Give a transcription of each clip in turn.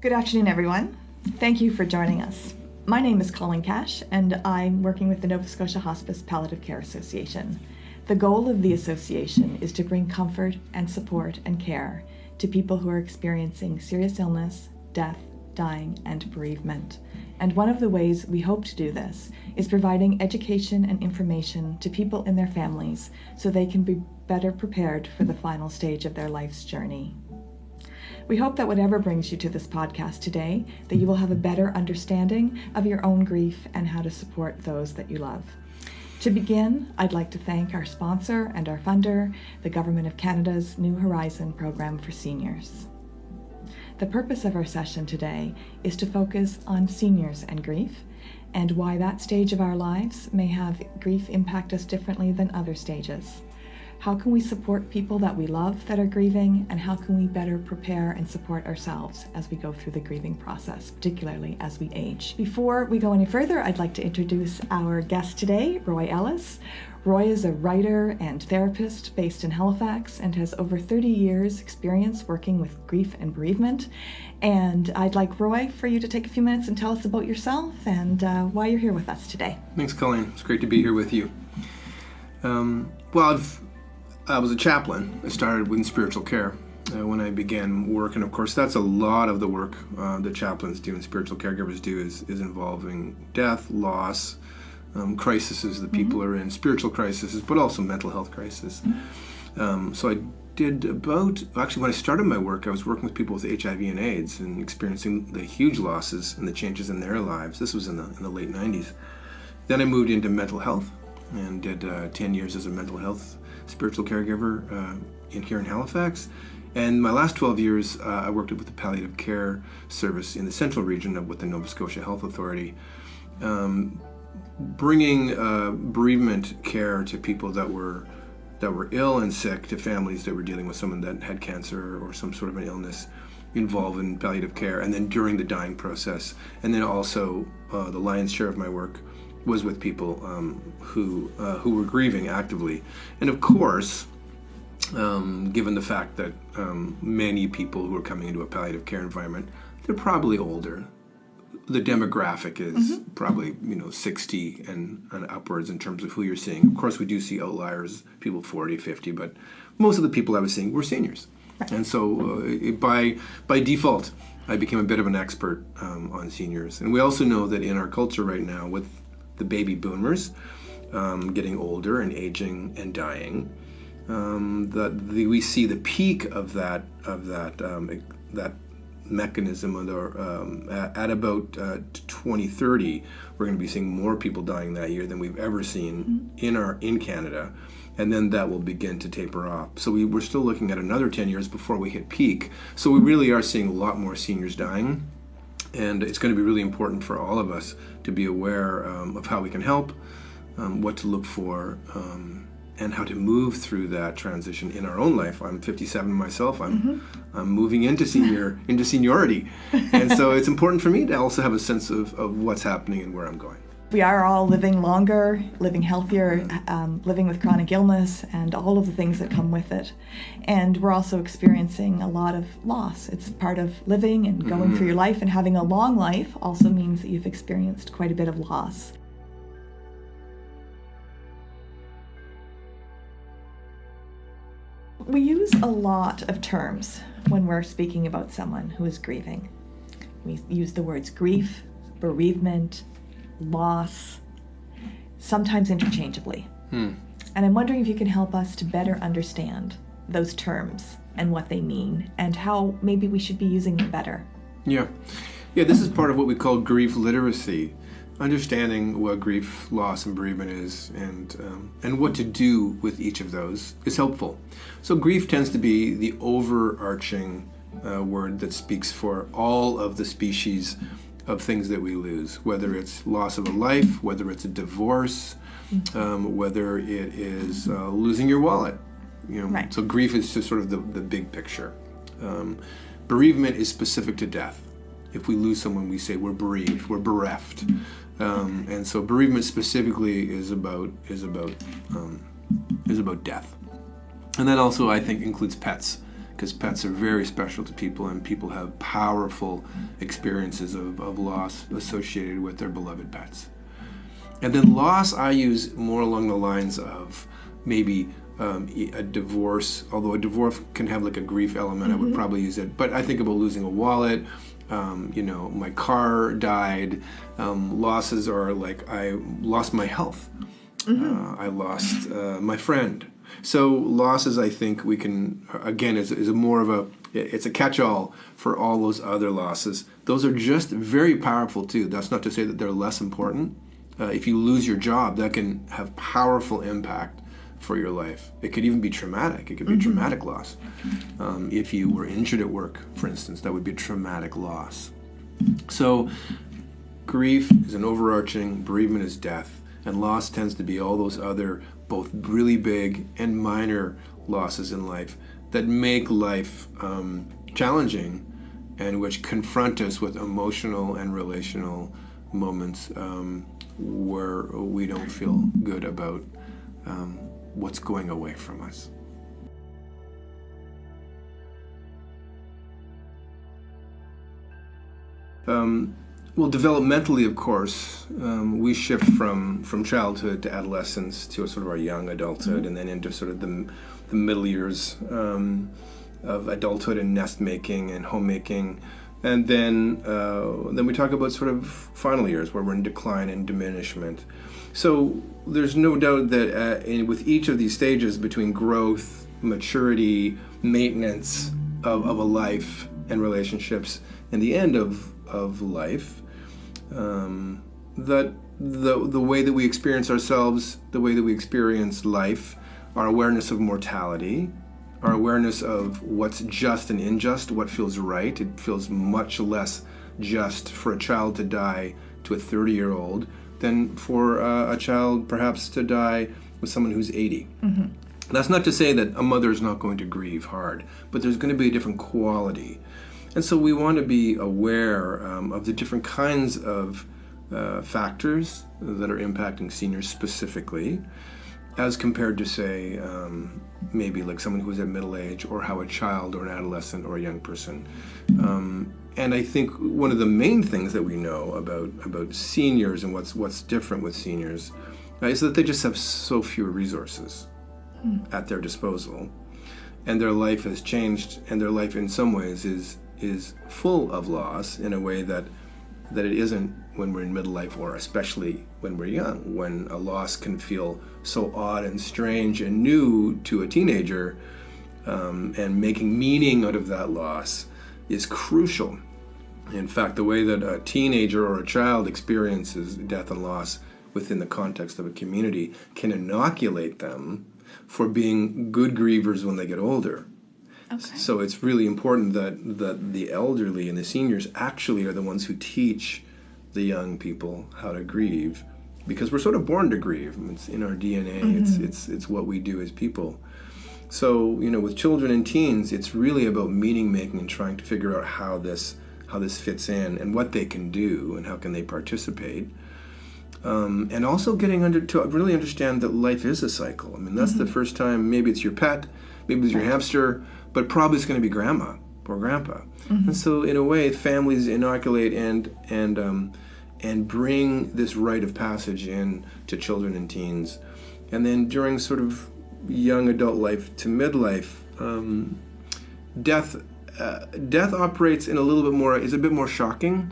Good afternoon, everyone. Thank you for joining us. My name is Colleen Cash, and I'm working with the Nova Scotia Hospice Palliative Care Association. The goal of the association is to bring comfort and support and care to people who are experiencing serious illness, death, dying, and bereavement. And one of the ways we hope to do this is providing education and information to people in their families so they can be better prepared for the final stage of their life's journey. We hope that whatever brings you to this podcast today, that you will have a better understanding of your own grief and how to support those that you love. To begin, I'd like to thank our sponsor and our funder, the Government of Canada's New Horizon Program for Seniors. The purpose of our session today is to focus on seniors and grief, and why that stage of our lives may have grief impact us differently than other stages. How can we support people that we love that are grieving, and how can we better prepare and support ourselves as we go through the grieving process, particularly as we age? Before we go any further, I'd like to introduce our guest today, Roy Ellis. Roy is a writer and therapist based in Halifax and has over 30 years experience working with grief and bereavement. And I'd like Roy for you to take a few minutes and tell us about yourself and why you're here with us today. Thanks, Colleen. It's great to be here with you. I was a chaplain. I started with spiritual care when I began work, and of course that's a lot of the work that chaplains do and spiritual caregivers do is involving death, loss, crises that people are in, spiritual crises, but also mental health crisis. So I did when I started my work, I was working with people with HIV and AIDS and experiencing the huge losses and the changes in their lives. This was in the late 90s. Then I moved into mental health and did 10 years as a mental health spiritual caregiver here in Halifax. And my last 12 years, I worked with the palliative care service in the central region with the Nova Scotia Health Authority, bringing bereavement care to people that were ill and sick, to families that were dealing with someone that had cancer or some sort of an illness involved in palliative care, and then during the dying process. And then also the lion's share of my work was with people who were grieving actively. And of course, given the fact that many people who are coming into a palliative care environment, they're probably older. The demographic is probably 60 and upwards in terms of who you're seeing. Of course, we do see outliers, people 40, 50, but most of the people I was seeing were seniors. Right. And so by default, I became a bit of an expert on seniors. And we also know that in our culture right now, with the baby boomers getting older and aging and dying, we see the peak of that mechanism at about 2030. We're going to be seeing more people dying that year than we've ever seen in Canada, and then that will begin to taper off. So we're still looking at another 10 years before we hit peak. So we really are seeing a lot more seniors dying. And it's going to be really important for all of us to be aware of how we can help, what to look for, and how to move through that transition in our own life. I'm 57 myself. I'm moving into seniority, and so it's important for me to also have a sense of what's happening and where I'm going. We are all living longer, living healthier, living with chronic illness and all of the things that come with it. And we're also experiencing a lot of loss. It's part of living and going through your life, and having a long life also means that you've experienced quite a bit of loss. We use a lot of terms when we're speaking about someone who is grieving. We use the words grief, bereavement, loss, sometimes interchangeably. And I'm wondering if you can help us to better understand those terms and what they mean, and how maybe we should be using them better. Yeah, this is part of what we call grief literacy. Understanding what grief, loss, and bereavement is, and what to do with each of those is helpful. So grief tends to be the overarching word that speaks for all of the species of things that we lose, whether it's loss of a life, whether it's a divorce, whether it is losing your wallet. Right. So grief is just sort of the big picture. Bereavement is specific to death. If we lose someone, we say we're bereaved, we're bereft. And so bereavement specifically is about death. And that also, I think, includes pets. because pets are very special to people, and people have powerful experiences of loss associated with their beloved pets. And then loss I use more along the lines of maybe a divorce, although a divorce can have like a grief element. I would probably use it. But I think about losing a wallet, my car died. Losses are like I lost my health. I lost my friend. So losses, I think we can, again, is a more of it's a catch-all for all those other losses. Those are just very powerful too. That's not to say that they're less important. If you lose your job, that can have powerful impact for your life. It could even be traumatic. It could be a traumatic loss. If you were injured at work, for instance, that would be a traumatic loss. So grief is an overarching, bereavement is death, and loss tends to be all those other both really big and minor losses in life that make life challenging and which confront us with emotional and relational moments where we don't feel good about what's going away from us. Well, developmentally, of course, we shift from childhood to adolescence to sort of our young adulthood, and then into sort of the middle years of adulthood and nest making and homemaking. And then we talk about sort of final years where we're in decline and diminishment. So there's no doubt that with each of these stages between growth, maturity, maintenance of a life and relationships, and the end of life, that the way that we experience ourselves, the way that we experience life, our awareness of mortality, our awareness of what's just and unjust, what feels right. It feels much less just for a child to die to a 30-year-old than for a child perhaps to die with someone who's 80. That's not to say that a mother is not going to grieve hard, but there's going to be a different quality. And so we want to be aware of the different kinds of factors that are impacting seniors specifically, as compared to, say, maybe like someone who's at middle age, or how a child or an adolescent or a young person. And I think one of the main things that we know about seniors and what's different with seniors is that they just have so few resources at their disposal, and their life has changed, and their life in some ways is full of loss in a way that it isn't when we're in midlife, or especially when we're young, when a loss can feel so odd and strange and new to a teenager, and making meaning out of that loss is crucial. In fact, the way that a teenager or a child experiences death and loss within the context of a community can inoculate them for being good grievers when they get older. Okay. So it's really important that the elderly and the seniors actually are the ones who teach the young people how to grieve, because we're sort of born to grieve. It's in our DNA. It's what we do as people. So, with children and teens, it's really about meaning making and trying to figure out how this fits in and what they can do and how can they participate. And also getting to really understand that life is a cycle. I mean, that's the first time. Maybe it's your pet, maybe it's your hamster, but probably it's going to be grandma or grandpa. And so, in a way, families inoculate and bring this rite of passage in to children and teens. And then during sort of young adult life to midlife, death operates in is a bit more shocking.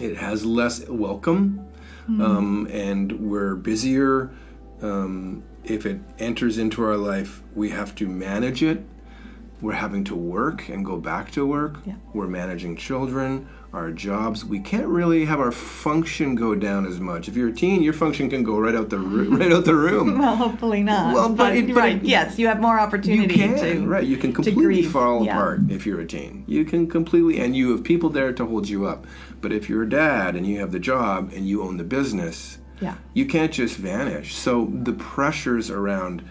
It has less welcome, and we're busier. If it enters into our life, we have to manage it. We're having to work and go back to work. Yeah. We're managing children, our jobs. We can't really have our function go down as much. If you're a teen, your function can go right out the room. Well, hopefully not. Well, yes, you have more opportunity you can completely fall apart if you're a teen. You can completely, and you have people there to hold you up. But if you're a dad and you have the job and you own the business, you can't just vanish. So the pressures around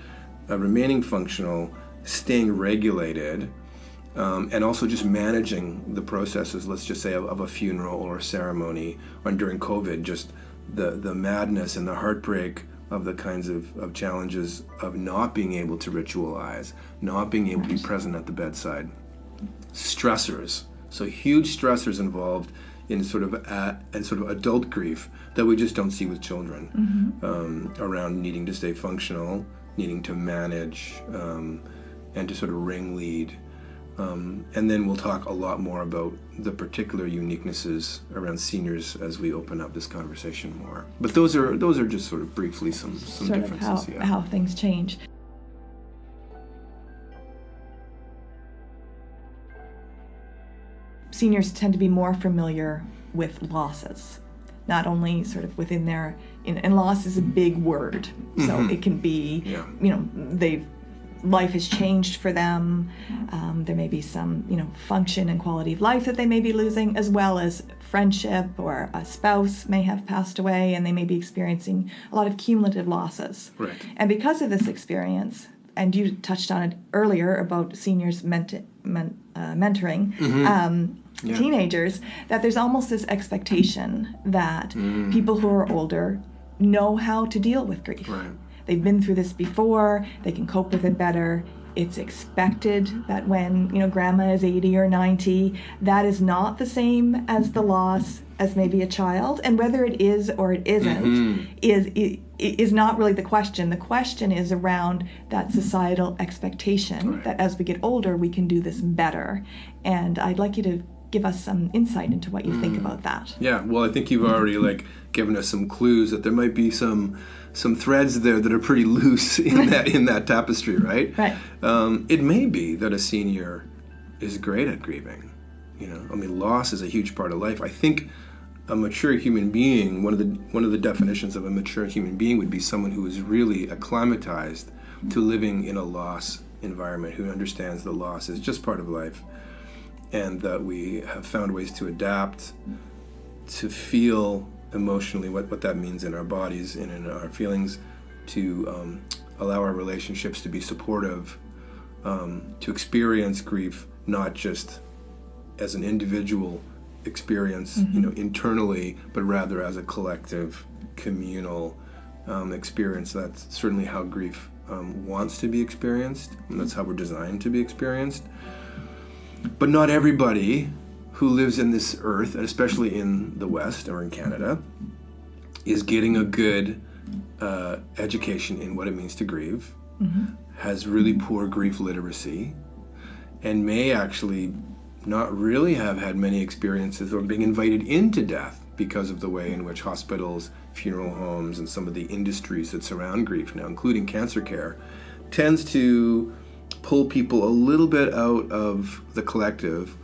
remaining functional, staying regulated, and also just managing the processes, let's just say, of a funeral or a ceremony, or during COVID, just the madness and the heartbreak of the kinds of challenges of not being able to ritualize, not being able to be present at the bedside. Stressors, so huge stressors involved in sort of adult grief that we just don't see with children, around needing to stay functional, needing to manage, and to sort of ring lead. And then we'll talk a lot more about the particular uniquenesses around seniors as we open up this conversation more. But those are just sort of briefly some sort differences. Of how things change. Seniors tend to be more familiar with losses, not only sort of within their, and loss is a big word, so it can be, life has changed for them. There may be some, function and quality of life that they may be losing, as well as friendship, or a spouse may have passed away and they may be experiencing a lot of cumulative losses. Right. And because of this experience, and you touched on it earlier about seniors mentoring teenagers, that there's almost this expectation that people who are older know how to deal with grief. Right. They've been through this before, they can cope with it better. It's expected that when, grandma is 80 or 90, that is not the same as the loss as maybe a child. And whether it is or it isn't is not really the question. The question is around that societal expectation that as we get older, we can do this better. And I'd like you to give us some insight into what you think about that. Yeah, well, I think you've already given us some clues that there might be some threads there that are pretty loose in that tapestry, right? Right. It may be that a senior is great at grieving. Loss is a huge part of life. I think a mature human being, one of the definitions of a mature human being would be someone who is really acclimatized to living in a loss environment, who understands that loss is just part of life, and that we have found ways to adapt, to feel emotionally what that means in our bodies and in our feelings, to allow our relationships to be supportive, to experience grief not just as an individual experience, internally, but rather as a collective, communal experience. That's certainly how grief wants to be experienced, and that's how we're designed to be experienced. But not everybody who lives in this earth, and especially in the West or in Canada, is getting a good education in what it means to grieve, has really poor grief literacy, and may actually not really have had many experiences or being invited into death because of the way in which hospitals, funeral homes, and some of the industries that surround grief now, including cancer care, tends to pull people a little bit out of the collective,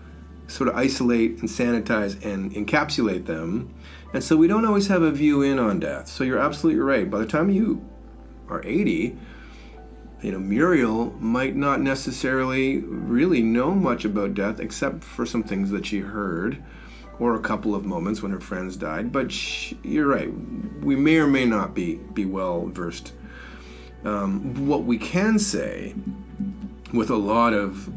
sort of isolate and sanitize and encapsulate them. And so we don't always have a view in on death. So you're absolutely right. By the time you are 80, Muriel might not necessarily really know much about death except for some things that she heard or a couple of moments when her friends died. But you're right. We may or may not be well versed. What we can say with a lot of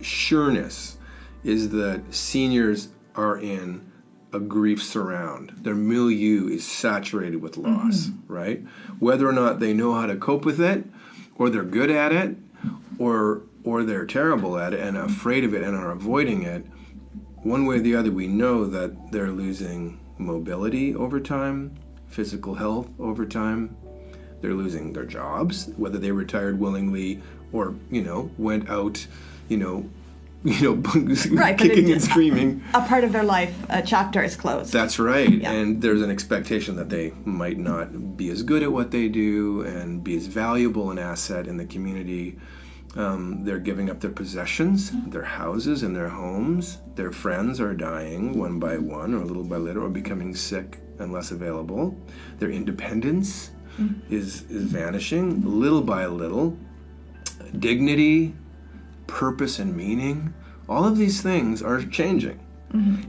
sureness is that seniors are in a grief surround. Their milieu is saturated with loss, right? Whether or not they know how to cope with it, or they're good at it, or they're terrible at it and afraid of it and are avoiding it, one way or the other, we know that they're losing mobility over time, physical health over time. They're losing their jobs, whether they retired willingly or, went out, kicking and screaming. A part of their life, a chapter is closed. That's right. Yeah. And there's an expectation that they might not be as good at what they do and be as valuable an asset in the community. They're giving up their possessions, their houses and their homes. Their friends are dying one by one or little by little, or becoming sick and less available. Their independence is vanishing little by little. Dignity, purpose, and meaning, all of these things are changing.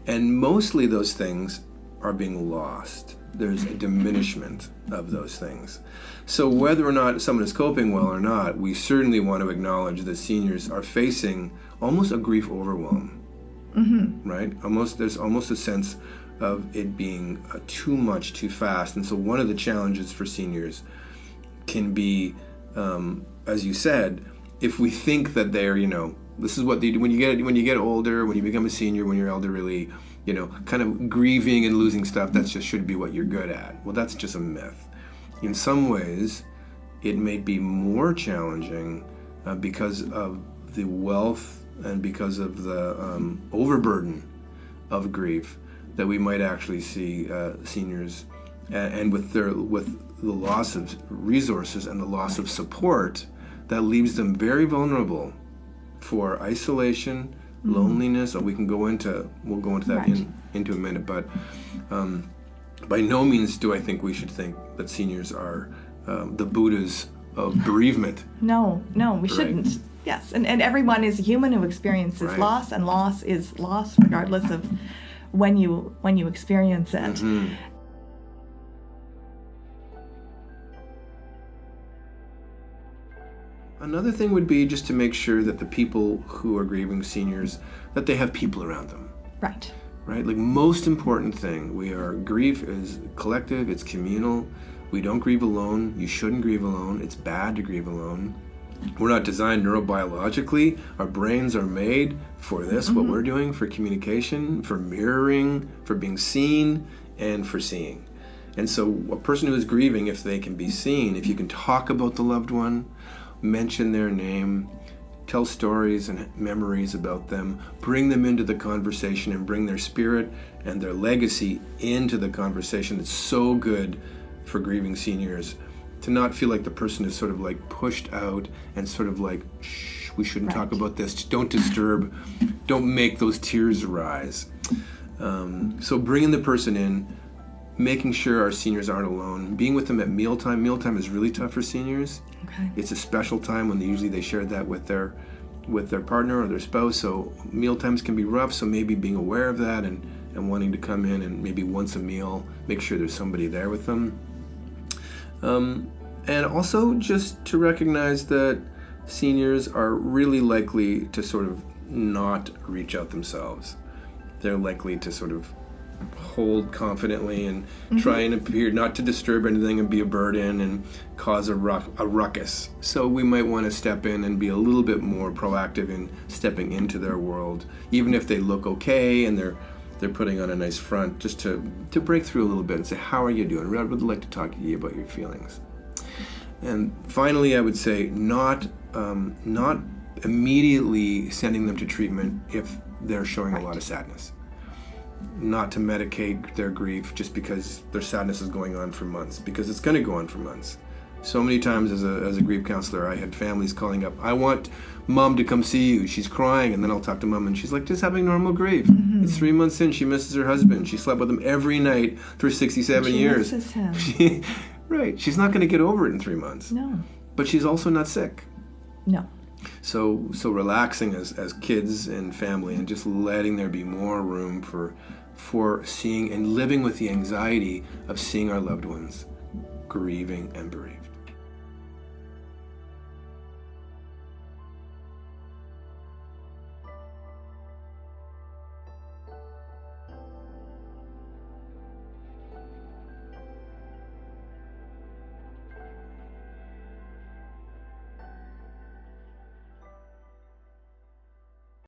And mostly those things are being lost. There's a diminishment of those things. So whether or not someone is coping well or not, we certainly want to acknowledge that seniors are facing almost a grief overwhelm, right? There's almost a sense of it being too much too fast. And so one of the challenges for seniors can be, as you said, if we think that they're, this is what they do when you get older, when you become a senior, when you're elderly, kind of grieving and losing stuff, that just should be what you're good at. Well, that's just a myth. In some ways, it may be more challenging because of the wealth and because of the overburden of grief that we might actually see seniors, and with the loss of resources and the loss of support, that leaves them very vulnerable for isolation, loneliness. Or we'll go into that Right. into a minute. But by no means do I think we should think that seniors are the Buddhas of bereavement. No, we shouldn't. Yes, and everyone is a human who experiences Right. loss, and loss is loss regardless of when you experience it. Mm-hmm. Another thing would be just to make sure that the people who are grieving seniors, that they have people around them. Right. Right? Like, most important thing, grief is collective, it's communal. We don't grieve alone. You shouldn't grieve alone. It's bad to grieve alone. We're not designed neurobiologically. Our brains are made for this, what we're doing, for communication, for mirroring, for being seen, and for seeing. And so a person who is grieving, if they can be seen, if you can talk about the loved one, mention their name, tell stories and memories about them, bring them into the conversation and bring their spirit and their legacy into the conversation. It's so good for grieving seniors to not feel like the person is sort of like pushed out and sort of like, shh, we shouldn't talk about this, don't disturb, don't make those tears arise. So bringing the person in, making sure our seniors aren't alone, being with them at mealtime. Mealtime is really tough for seniors. Okay. It's a special time when usually they share that with their partner or their spouse. So mealtimes can be rough. So maybe being aware of that and wanting to come in and maybe once a meal, make sure there's somebody there with them. And also just to recognize that seniors are really likely to sort of not reach out themselves. They're likely to sort of hold confidently and try and appear not to disturb anything and be a burden and cause a ruckus. So we might want to step in and be a little bit more proactive in stepping into their world, even if they look okay and they're putting on a nice front, just to break through a little bit and say, how are you doing? I would like to talk to you about your feelings. And finally, I would say not immediately sending them to treatment if they're showing a lot of sadness. Not to medicate their grief just because their sadness is going on for months, because it's going to go on for months. So many times as a grief counselor, I had families calling up, I want mom to come see you. She's crying. And then I'll talk to mom and she's like, just having normal grief. It's 3 months in. She misses her husband. She slept with him every night for 67 years. She misses him. Right. She's not going to get over it in 3 months. No. But she's also not sick. No. So relaxing as kids and family and just letting there be more room for seeing and living with the anxiety of seeing our loved ones grieving and bereaved.